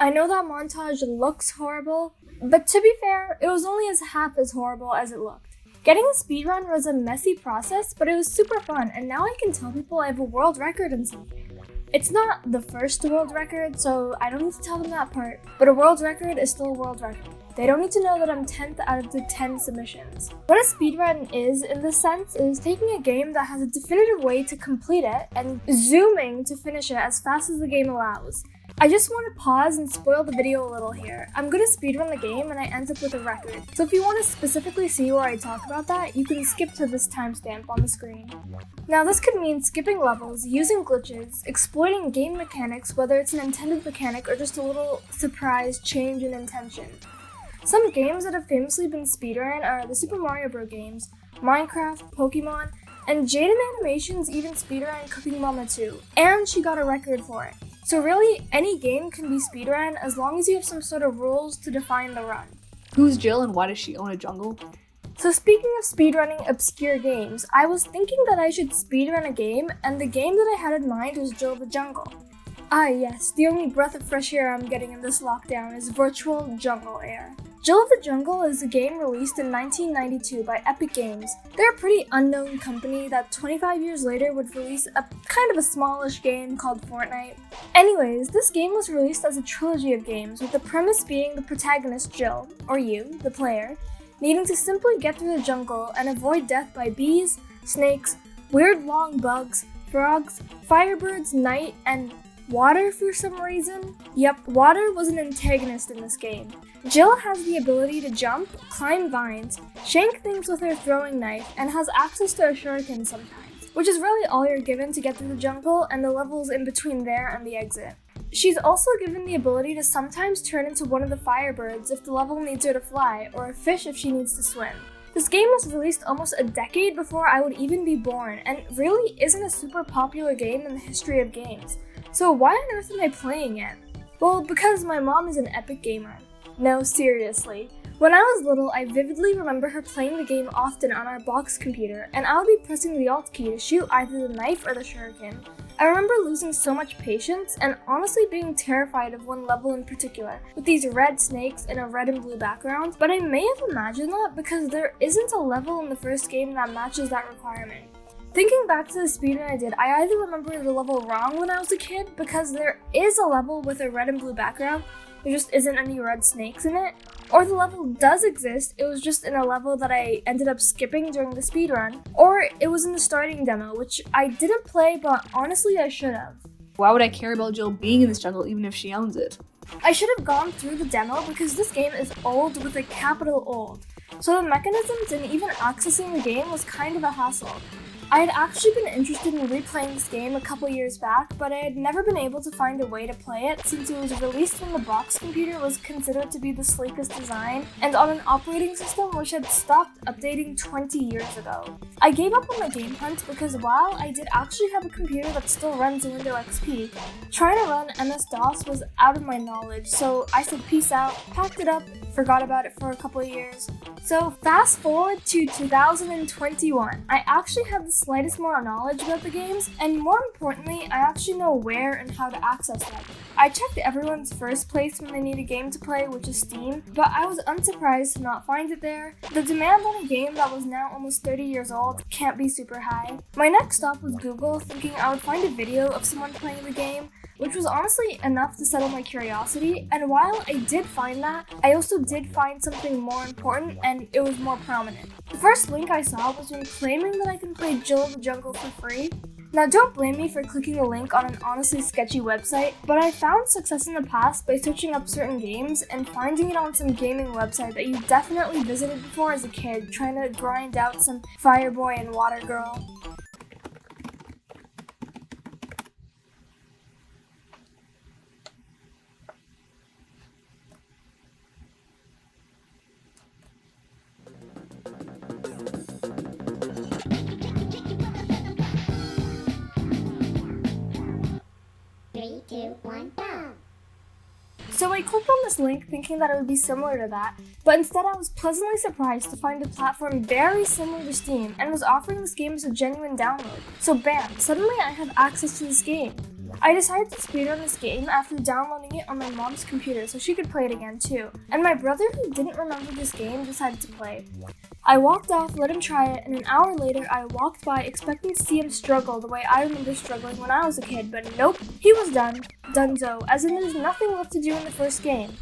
I know that montage looks horrible, but to be fair, it was only half as horrible as it looked. Getting a speedrun was a messy process, but it was super fun, and now I can tell people I have a world record in something. It's not the first world record, so I don't need to tell them that part, but a world record is still a world record. They don't need to know that I'm 10th out of the 10 submissions. What a speedrun is, in this sense, is taking a game that has a definitive way to complete it and zooming to finish it as fast as the game allows. I just want to pause and spoil the video a little here. I'm going to speedrun the game and I end up with a record. So if you want to specifically see where I talk about that, you can skip to this timestamp on the screen. Now this could mean skipping levels, using glitches, exploiting game mechanics, whether it's an intended mechanic or just a little surprise change in intention. Some games that have famously been speedrun are the Super Mario Bros. Games, Minecraft, Pokemon, and Jaden Animations even speedrun Cooking Mama 2, and she got a record for it. So really, any game can be speedrun as long as you have some sort of rules to define the run. Who's Jill and why does she own a jungle? So speaking of speedrunning obscure games, I was thinking that I should speedrun a game, and the game that I had in mind was Jill the Jungle. Ah yes, the only breath of fresh air I'm getting in this lockdown is virtual jungle air. Jill the Jungle is a game released in 1992 by Epic Games. They're a pretty unknown company that 25 years later would release a kind of a smallish game called Fortnite. Anyways, this game was released as a trilogy of games, with the premise being the protagonist Jill, or you, the player, needing to simply get through the jungle and avoid death by bees, snakes, weird long bugs, frogs, firebirds, night, and water for some reason? Yep, water was an antagonist in this game. Jill has the ability to jump, climb vines, shank things with her throwing knife, and has access to a shuriken sometimes, which is really all you're given to get through the jungle and the levels in between there and the exit. She's also given the ability to sometimes turn into one of the firebirds if the level needs her to fly, or a fish if she needs to swim. This game was released almost a decade before I would even be born, and really isn't a super popular game in the history of games. So why on earth am I playing it? Well, because my mom is an epic gamer. No, seriously. When I was little, I vividly remember her playing the game often on our box computer, and I would be pressing the Alt key to shoot either the knife or the shuriken. I remember losing so much patience and honestly being terrified of one level in particular, with these red snakes in a red and blue background, but I may have imagined that because there isn't a level in the first game that matches that requirement. Thinking back to the speedrun I did, I either remember the level wrong when I was a kid because there is a level with a red and blue background, there just isn't any red snakes in it, or the level does exist, it was just in a level that I ended up skipping during the speedrun, or it was in the starting demo, which I didn't play, but honestly I should have. Why would I care about Jill being in this jungle even if she owns it? I should have gone through the demo because this game is old with a capital old, so the mechanisms and even accessing the game was kind of a hassle. I had actually been interested in replaying this game a couple years back, but I had never been able to find a way to play it since it was released when the box computer was considered to be the sleekest design and on an operating system which had stopped updating 20 years ago. I gave up on the game hunt because while I did actually have a computer that still runs Windows XP, trying to run MS-DOS was out of my knowledge, so I said peace out, packed it up, forgot about it for a couple of years. So fast forward to 2021, I actually have the slightest more knowledge about the games, and more importantly, I actually know where and how to access them. I checked everyone's first place when they need a game to play, which is Steam, but I was unsurprised to not find it there. The demand on a game that was now almost 30 years old can't be super high. My next stop was Google, thinking I would find a video of someone playing the game, which was honestly enough to settle my curiosity, and while I did find that, I also did find something more important, and it was more prominent. The first link I saw was one claiming that I can play Jill the Jungle for free. Now don't blame me for clicking a link on an honestly sketchy website, but I found success in the past by searching up certain games and finding it on some gaming website that you definitely visited before as a kid, trying to grind out some Fireboy and Water Girl. So I clicked on this link thinking that it would be similar to that, but instead I was pleasantly surprised to find a platform very similar to Steam and was offering this game as a genuine download. So bam, suddenly I have access to this game. I decided to speedrun this game after downloading it on my mom's computer so she could play it again too. And my brother, who didn't remember this game, decided to play. I walked off, let him try it, and an hour later I walked by expecting to see him struggle the way I remember struggling when I was a kid, but nope, he was done. Dunzo, as in there's nothing left to do in the first game.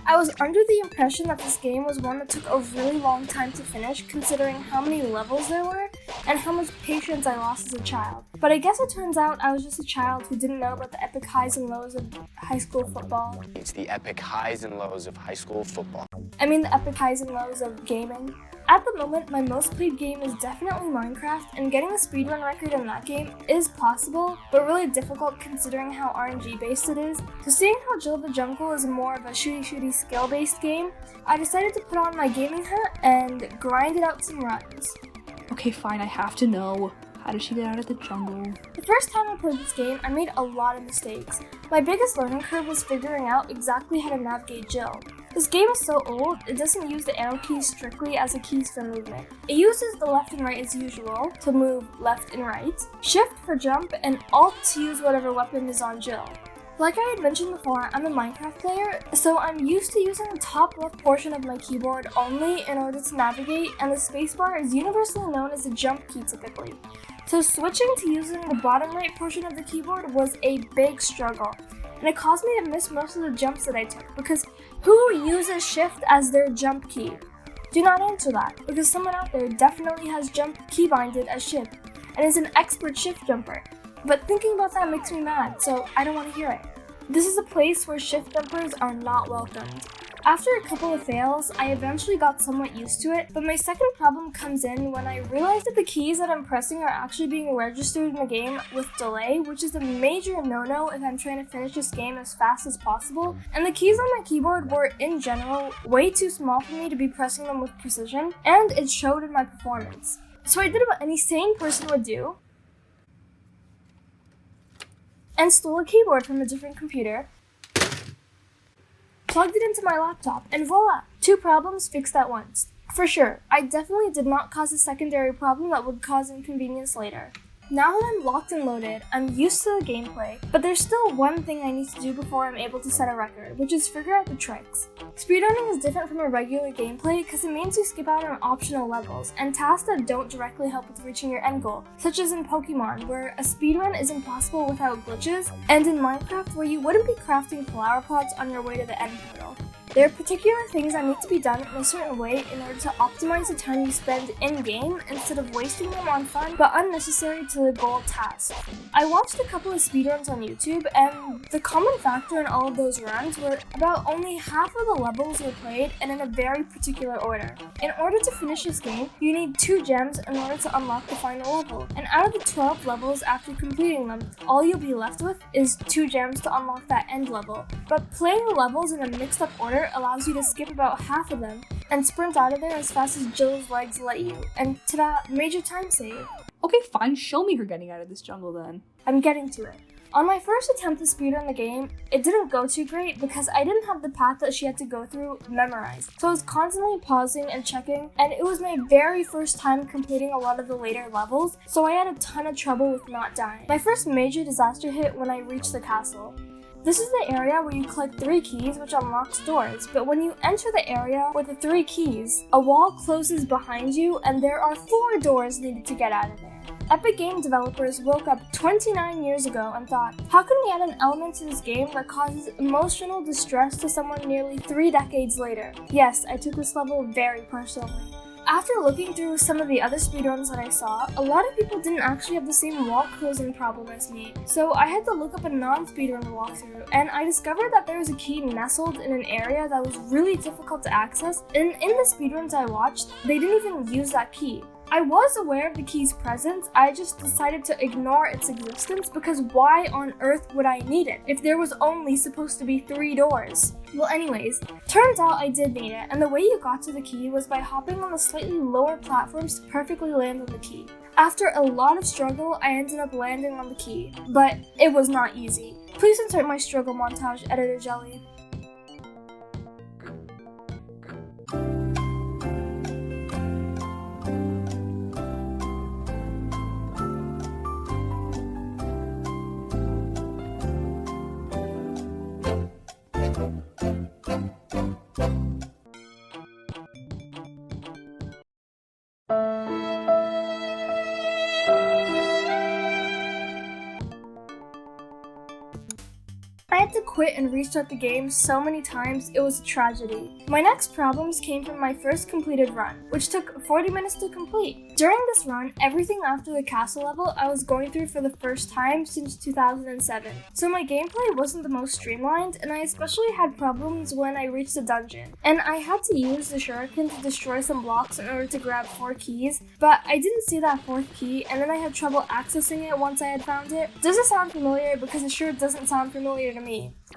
I was under the impression that this game was one that took a really long time to finish considering how many levels there were and how much patience I lost as a child. But I guess it turns out I was just a child who didn't know about the epic highs and lows of high school football. It's the epic highs and lows of high school football. I mean the epic highs and lows of gaming. At the moment, my most played game is definitely Minecraft, and getting a speedrun record in that game is possible, but really difficult considering how RNG based it is. So seeing how Jill the Jungle is more of a shooty skill based game, I decided to put on my gaming hat and grind it out some runs. Okay, fine, I have to know. How did she get out of the jungle? The first time I played this game, I made a lot of mistakes. My biggest learning curve was figuring out exactly how to navigate Jill. This game is so old, it doesn't use the arrow keys strictly as the keys for movement. It uses the left and right as usual to move left and right, shift for jump, and alt to use whatever weapon is on Jill. Like I had mentioned before, I'm a Minecraft player, so I'm used to using the top left portion of my keyboard only in order to navigate, and the spacebar is universally known as a jump key typically. So switching to using the bottom right portion of the keyboard was a big struggle, and it caused me to miss most of the jumps that I took, because who uses shift as their jump key? Do not answer that, because someone out there definitely has jump keybinded as shift, and is an expert shift jumper. But thinking about that makes me mad, so I don't want to hear it. This is a place where shift jumpers are not welcomed. After a couple of fails, I eventually got somewhat used to it, but my second problem comes in when I realized that the keys that I'm pressing are actually being registered in the game with delay, which is a major no-no if I'm trying to finish this game as fast as possible, and the keys on my keyboard were, in general, way too small for me to be pressing them with precision, and it showed in my performance. So I did what any sane person would do, and stole a keyboard from a different computer, plugged it into my laptop, and voila! 2 problems fixed at once. For sure, I definitely did not cause a secondary problem that would cause inconvenience later. Now that I'm locked and loaded, I'm used to the gameplay, but there's still one thing I need to do before I'm able to set a record, which is figure out the tricks. Speedrunning is different from a regular gameplay because it means you skip out on optional levels and tasks that don't directly help with reaching your end goal, such as in Pokemon, where a speedrun is impossible without glitches, and in Minecraft, where you wouldn't be crafting flower pots on your way to the end portal. There are particular things that need to be done in a certain way in order to optimize the time you spend in-game instead of wasting them on fun but unnecessary to the goal task. I watched a couple of speedruns on YouTube, and the common factor in all of those runs were about only half of the levels were played and in a very particular order. In order to finish this game, you need 2 gems in order to unlock the final level, and out of the 12 levels after completing them, all you'll be left with is 2 gems to unlock that end level. But playing the levels in a mixed up order allows you to skip about half of them and sprint out of there as fast as Jill's legs let you, and ta-da, major time save. Okay, fine, show me her getting out of this jungle then. I'm getting to it. On my first attempt to speedrun the game, it didn't go too great because I didn't have the path that she had to go through memorized. So I was constantly pausing and checking, and it was my very first time completing a lot of the later levels, so I had a ton of trouble with not dying. My first major disaster hit when I reached the castle. This is the area where you collect 3 keys which unlocks doors, but when you enter the area with the 3 keys, a wall closes behind you and there are 4 doors needed to get out of there. Epic game developers woke up 29 years ago and thought, how can we add an element to this game that causes emotional distress to someone nearly 3 decades later? Yes, I took this level very personally. After looking through some of the other speedruns that I saw, a lot of people didn't actually have the same wall closing problem as me, so I had to look up a non-speedrun walkthrough, and I discovered that there was a key nestled in an area that was really difficult to access, and in the speedruns I watched, they didn't even use that key. I was aware of the key's presence, I just decided to ignore its existence because why on earth would I need it if there was only supposed to be 3 doors? Well anyways, turns out I did need it, and the way you got to the key was by hopping on the slightly lower platforms to perfectly land on the key. After a lot of struggle, I ended up landing on the key, but it was not easy. Please insert my struggle montage, Editor Jelly. had to quit and restart the game so many times it was a tragedy. My next problems came from my first completed run, which took 40 minutes to complete. During this run, everything after the castle level I was going through for the first time since 2007, so my gameplay wasn't the most streamlined, and I especially had problems when I reached the dungeon. And I had to use the shuriken to destroy some blocks in order to grab 4 keys, but I didn't see that 4th key, and then I had trouble accessing it once I had found it. Does it sound familiar? Because it sure doesn't sound familiar to me.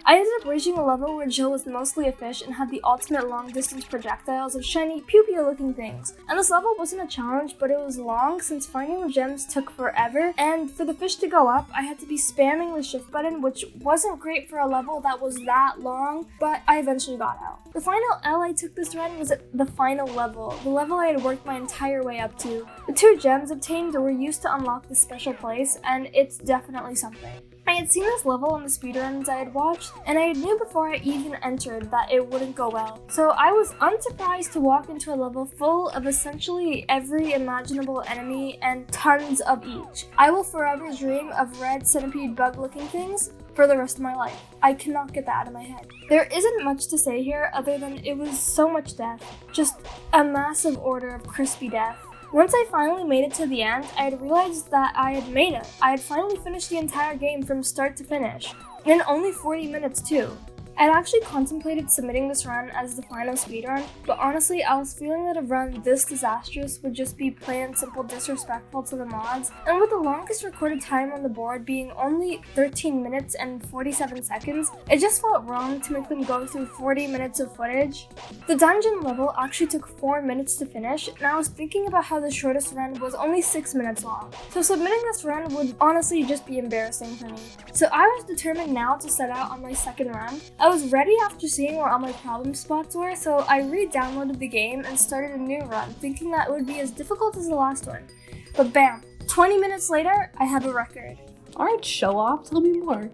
I ended up reaching a level where Jill was mostly a fish and had the ultimate long-distance projectiles of shiny, pew-pew-looking things. And this level wasn't a challenge, but it was long since finding the gems took forever, and for the fish to go up, I had to be spamming the shift button, which wasn't great for a level that was that long, but I eventually got out. The final L I took this run was at the final level, the level I had worked my entire way up to. The 2 gems obtained were used to unlock this special place, and it's definitely something. I had seen this level on the speedruns I had watched, and I knew before I even entered that it wouldn't go well. So I was unsurprised to walk into a level full of essentially every imaginable enemy and tons of each. I will forever dream of red centipede bug-looking things for the rest of my life. I cannot get that out of my head. There isn't much to say here other than it was so much death. Just a massive order of crispy death. Once I finally made it to the end, I had realized that I had made it. I had finally finished the entire game from start to finish. In only 40 minutes too. I'd actually contemplated submitting this run as the final speedrun, but honestly I was feeling that a run this disastrous would just be plain and simple disrespectful to the mods, and with the longest recorded time on the board being only 13 minutes and 47 seconds, it just felt wrong to make them go through 40 minutes of footage. The dungeon level actually took 4 minutes to finish, and I was thinking about how the shortest run was only 6 minutes long, so submitting this run would honestly just be embarrassing for me. So I was determined now to set out on my second run. I was ready after seeing where all my problem spots were, so I re-downloaded the game and started a new run, thinking that it would be as difficult as the last one. But bam! 20 minutes later, I have a record. Alright, show off, tell me more.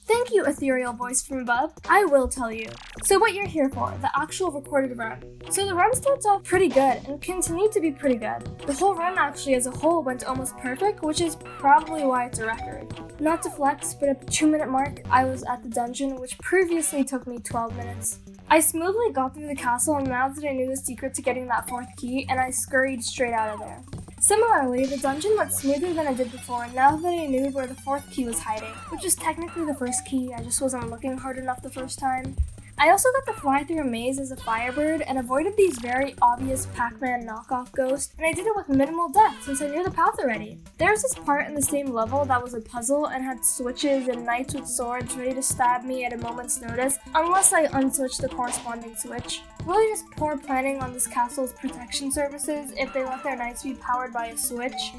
Thank you, ethereal voice from above. I will tell you. So what you're here for, the actual recorded run. So the run starts off pretty good and continued to be pretty good. The whole run actually as a whole went almost perfect, which is probably why it's a record. Not to flex, but at the 2-minute mark, I was at the dungeon, which previously took me 12 minutes. I smoothly got through the castle now that I knew the secret to getting that 4th key, and I scurried straight out of there. Similarly, the dungeon went smoother than I did before now that I knew where the 4th key was hiding, which is technically the 1st key, I just wasn't looking hard enough the first time. I also got to fly through a maze as a firebird and avoided these very obvious Pac-Man knockoff ghosts, and I did it with minimal death since I knew the path already. There's this part in the same level that was a puzzle and had switches and knights with swords ready to stab me at a moment's notice, unless I unswitched the corresponding switch. Really just poor planning on this castle's protection services if they let their knights be powered by a switch.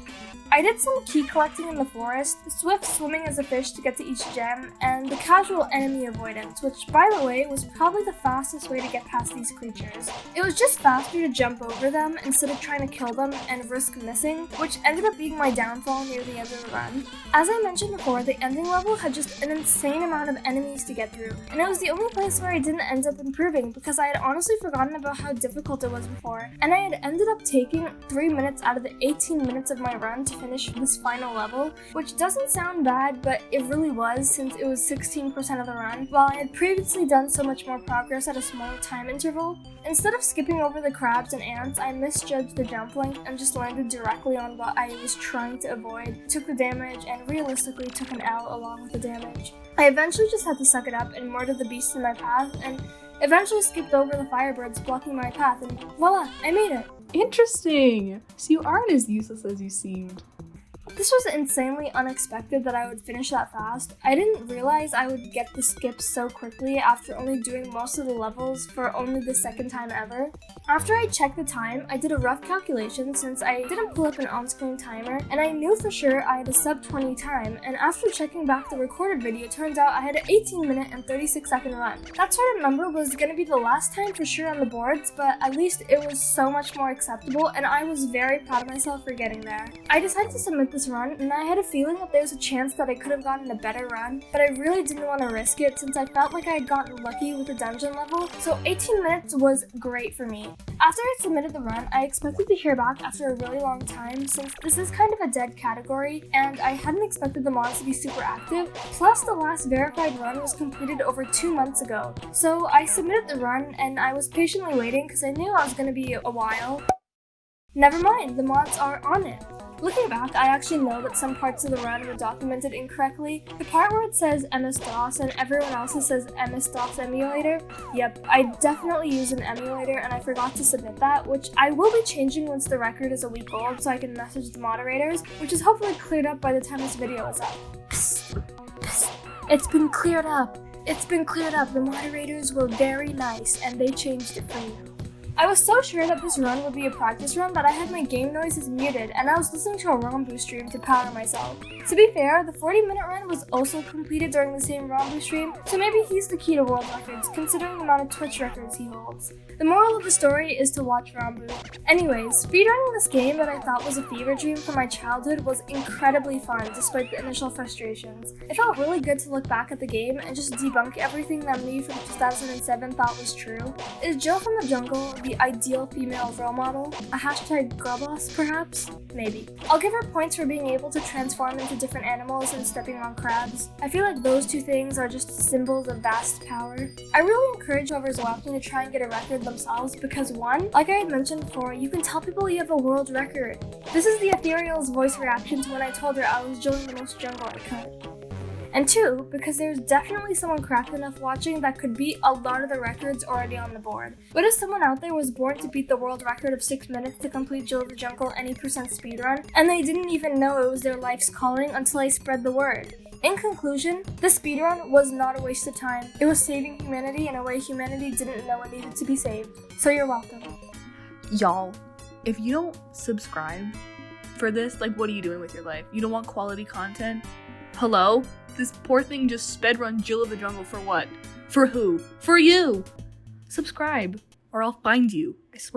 I did some key collecting in the forest, swift swimming as a fish to get to each gem, and the casual enemy avoidance, which by the way was probably the fastest way to get past these creatures. It was just faster to jump over them instead of trying to kill them and risk missing, which ended up being my downfall near the end of the run. As I mentioned before, the ending level had just an insane amount of enemies to get through, and it was the only place where I didn't end up improving because I had honestly forgotten about how difficult it was before, and I had ended up taking 3 minutes out of the 18 minutes of my run to finish this final level, which doesn't sound bad, but it really was since it was 16% of the run, while I had previously done so much more progress at a smaller time interval. Instead of skipping over the crabs and ants, I misjudged the jump length and just landed directly on what I was trying to avoid, took the damage, and realistically took an L along with the damage. I eventually just had to suck it up and murder the beast in my path, and eventually skipped over the firebirds blocking my path, and voila, I made it! Interesting! So you aren't as useless as you seemed. This was insanely unexpected that I would finish that fast. I didn't realize I would get the skips so quickly after only doing most of the levels for only the second time ever. After I checked the time, I did a rough calculation since I didn't pull up an on-screen timer, and I knew for sure I had a sub 20 time, and after checking back the recorded video, it turns out I had an 18-minute and 36-second run. That sort of number was going to be the last time for sure on the boards, but at least it was so much more acceptable, and I was very proud of myself for getting there. I decided to submit this this run, and I had a feeling that there was a chance that I could have gotten a better run, but I really didn't want to risk it since I felt like I had gotten lucky with the dungeon level, so 18 minutes was great for me. After I submitted the run, I expected to hear back after a really long time since this is kind of a dead category, and I hadn't expected the mods to be super active, plus the last verified run was completed over 2 months ago. So I submitted the run, and I was patiently waiting because I knew I was going to be a while. Never mind, the mods are on it. Looking back, I actually know that some parts of the run were documented incorrectly. The part where it says MS-DOS and everyone else's says MS-DOS emulator, yep, I definitely use an emulator and I forgot to submit that, which I will be changing once the record is a week old so I can message the moderators, which is hopefully cleared up by the time this video is up. Psst, psst. It's been cleared up. It's been cleared up. The moderators were very nice and they changed it for you. I was so sure that this run would be a practice run that I had my game noises muted and I was listening to a Rombu stream to power myself. To be fair, the 40-minute run was also completed during the same Rombu stream, so maybe he's the key to world records considering the amount of Twitch records he holds. The moral of the story is to watch Rombu. Anyways, speedrunning this game that I thought was a fever dream from my childhood was incredibly fun despite the initial frustrations. It felt really good to look back at the game and just debunk everything that me from 2007 thought was true. Is Jill from the jungle the ideal female role model? A hashtag girl boss, perhaps? Maybe. I'll give her points for being able to transform into different animals and stepping on crabs. I feel like those two things are just symbols of vast power. I really encourage whoever's watching to try and get a record themselves because 1, like I had mentioned before, you can tell people you have a world record. This is the Ethereal's voice reaction to when I told her I was Jilling the most jungle I could. And 2, because there's definitely someone cracked enough watching that could beat a lot of the records already on the board. What if someone out there was born to beat the world record of 6 minutes to complete Jill of the Jungle any percent speedrun, and they didn't even know it was their life's calling until I spread the word? In conclusion, the speedrun was not a waste of time. It was saving humanity in a way humanity didn't know it needed to be saved. So you're welcome. Y'all, if you don't subscribe for this, like, what are you doing with your life? You don't want quality content? Hello? This poor thing just sped-run Jill of the Jungle for what? For who? For you! Subscribe, or I'll find you. I swear.